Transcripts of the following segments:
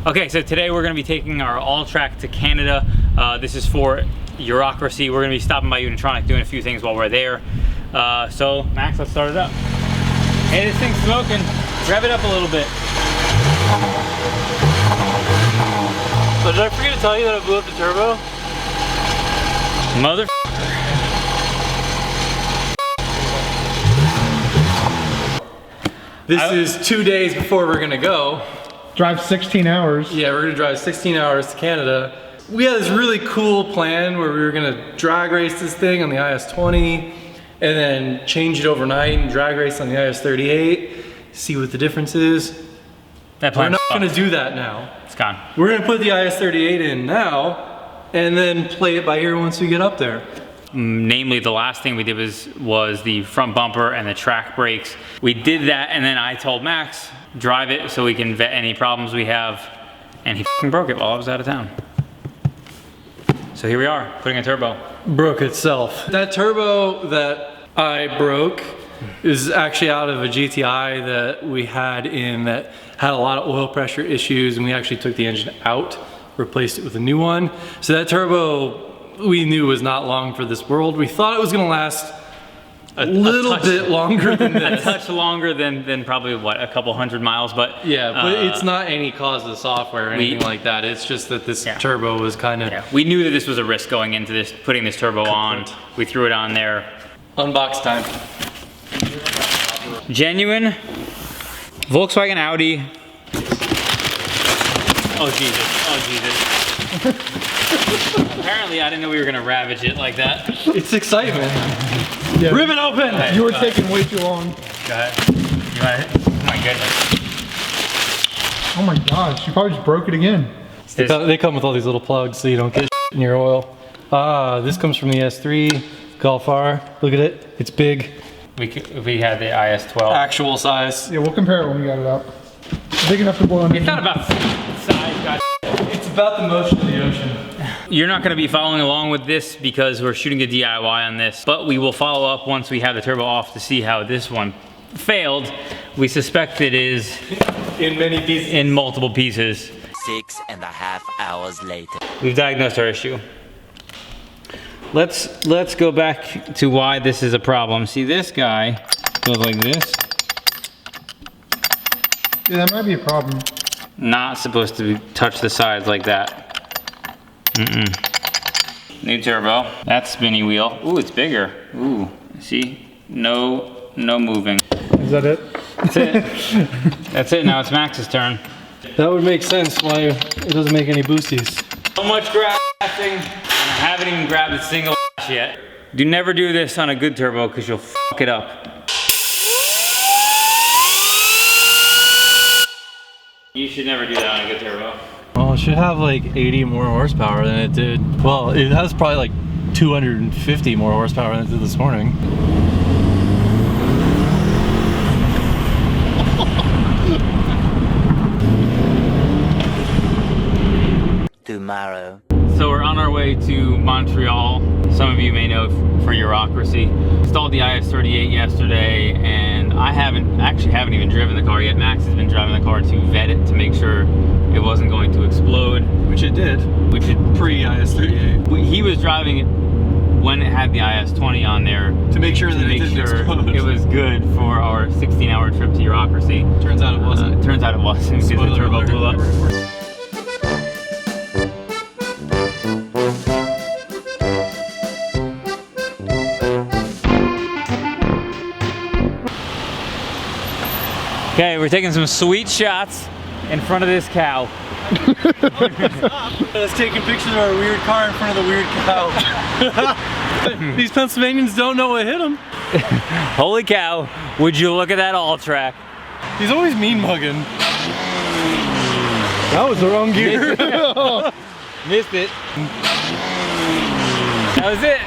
Okay, so today we're gonna be taking our Alltrack to Canada. This is for Eurokracy. We're gonna be stopping by Unitronic, doing a few things while we're there. So Max, let's start it up. Hey, this thing's smoking. Rev it up a little bit. So did I forget to tell you that I blew up the turbo? Mother. This is 2 days before we're gonna go. Drive 16 hours. Yeah, we're gonna drive 16 hours to Canada. We had this really cool plan where we were gonna drag race this thing on the IS20 and then change it overnight and drag race on the IS38, see what the difference is. We're not gonna do that now. It's gone. We're gonna put the IS38 in now and then play it by ear once we get up there. Namely, the last thing we did was the front bumper and the track brakes. We did that, and then I told Max, drive it so we can vet any problems we have, and he f***ing broke it while I was out of town. So here we are, putting a turbo. Broke itself. That turbo that I broke is actually out of a GTI that we had in that had a lot of oil pressure issues, and we actually took the engine out, replaced it with a new one. So that turbo we knew was not long for this world. We thought it was gonna last a little bit longer than this. A touch longer than probably what, a couple hundred miles, but yeah, but it's not any cause of the software or anything like that. It's just that this turbo was kind of we knew that this was a risk going into this, putting this turbo on. We threw it on there. Unbox time. Genuine Volkswagen Audi. Oh Jesus, oh Jesus. Apparently I didn't know we were gonna ravage it like that. It's excitement. Yeah. Rip it open! Okay, you were taking way too long. Go ahead. You want it? Oh my goodness. Oh my gosh, you probably just broke it again. They come with all these little plugs so you don't get in your oil. Ah, this comes from the S3 Golf R. Look at it, it's big. We had the IS12. Actual size. Yeah, we'll compare it when we got it out. Big enough to boil in. It's not about size, guys. It's about the motion of the ocean. You're not gonna be following along with this because we're shooting a DIY on this, but we will follow up once we have the turbo off to see how this one failed. We suspect it is in many pieces. In multiple pieces. 6.5 hours later. We've diagnosed our issue. Let's go back to why this is a problem. See, this guy goes like this. Yeah, that might be a problem. Not supposed to touch the sides like that. New turbo. That spinny wheel. Ooh, it's bigger. Ooh, see? No moving. Is that it? That's it. That's it. Now it's Max's turn. That would make sense why it doesn't make any boosties. So much grafting, and I haven't even grabbed a single yet. Do never do this on a good turbo because you'll fuck it up. You should never do that on a good turbo. Well, it should have like 80 more horsepower than it did. Well, it has probably like 250 more horsepower than it did this morning. Tomorrow. So we're on our way to Montreal. Some of you may know for Eurokracy. Installed the IS38 yesterday, and I haven't even driven the car yet. Max has been driving the car to vet it to make sure it wasn't going to explode. Which it did. Which it pre-IS38. He was driving it when it had the IS20 on there to make sure that it was good for our 16-hour trip to Eurokracy. Turns out it wasn't. Turns out it wasn't because the turbo blew up. Okay, we're taking some sweet shots in front of this cow. Let's taking pictures of our weird car in front of the weird cow. These Pennsylvanians don't know what hit them. Holy cow, would you look at that Alltrack. He's always mean mugging. That was the wrong gear. Missed it. That was it.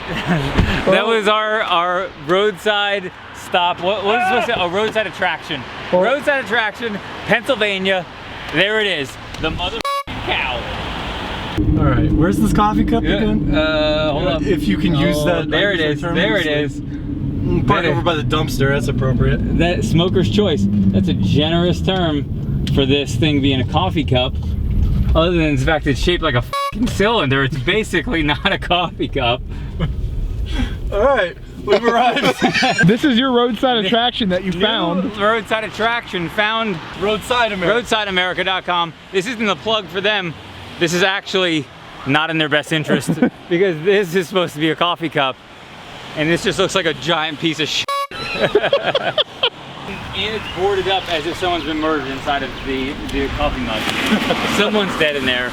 That was our roadside stop. What is supposed to say? A roadside attraction. Roadside attraction, Pennsylvania. There it is. The mother cow. All right, where's this coffee cup again? Hold up. If you can use that. There it is. There it is. Park over by the dumpster. That's appropriate. That smoker's choice. That's a generous term for this thing being a coffee cup. Other than the fact it's shaped like a fucking cylinder, it's basically not a coffee cup. All right, we've arrived. This is your roadside attraction that you found. Roadside attraction found. Roadside America. RoadsideAmerica.com. This isn't a plug for them. This is actually not in their best interest because this is supposed to be a coffee cup, and this just looks like a giant piece of shit. And it's boarded up as if someone's been murdered inside of the coffee mug. Someone's dead in there.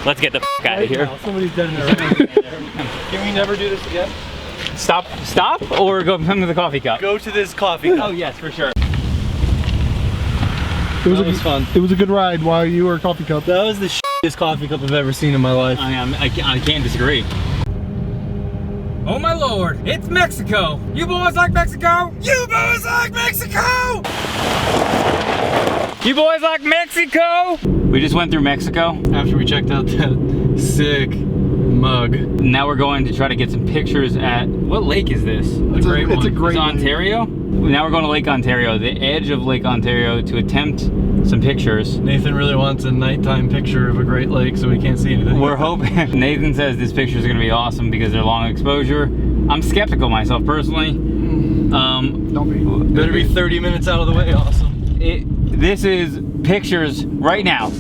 Let's get the f out of here. Now, somebody's dead in there. Can we never do this again? Stop, or come to the coffee cup? Go to this coffee cup. Oh yes, for sure. It was fun. It was a good ride while you were a coffee cup. That was the shittiest coffee cup I've ever seen in my life. I can't disagree. Oh my lord, it's Mexico! You boys like Mexico? You boys like Mexico? You boys like Mexico? We just went through Mexico. After we checked out that sick mug. Now we're going to try to get some pictures at, what lake is this? It's a great It's Ontario? Now we're going to Lake Ontario, the edge of Lake Ontario, to attempt some pictures. Nathan really wants a nighttime picture of a Great Lake so we can't see anything. We're hoping. Nathan says this picture is going to be awesome because they're long exposure. I'm skeptical myself personally. Don't be. Better be 30 minutes out of the way, awesome. This is pictures right now.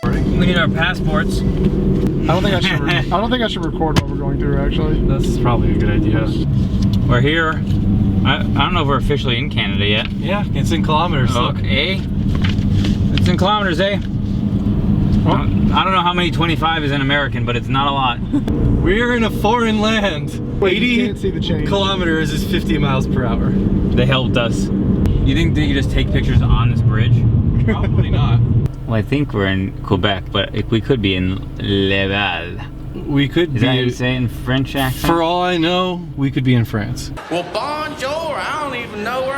We need our passports. I don't think I should record what we're going through. Actually, That's probably a good idea. We're here. I don't know if we're officially in Canada yet. Yeah, it's in kilometers, Oh, look. It's in kilometers, I don't know how many 25 is in American, but it's not a lot. We're in a foreign land. wait, you 80 can't see the change. kilometers is 50 miles per hour. They helped us. You think they could just take pictures on this bridge? Probably not. Well, I think we're in Quebec, but we could be in Laval. We could Is be. that how you say it in French accent? For all I know, we could be in France. Well, bonjour, I don't even know where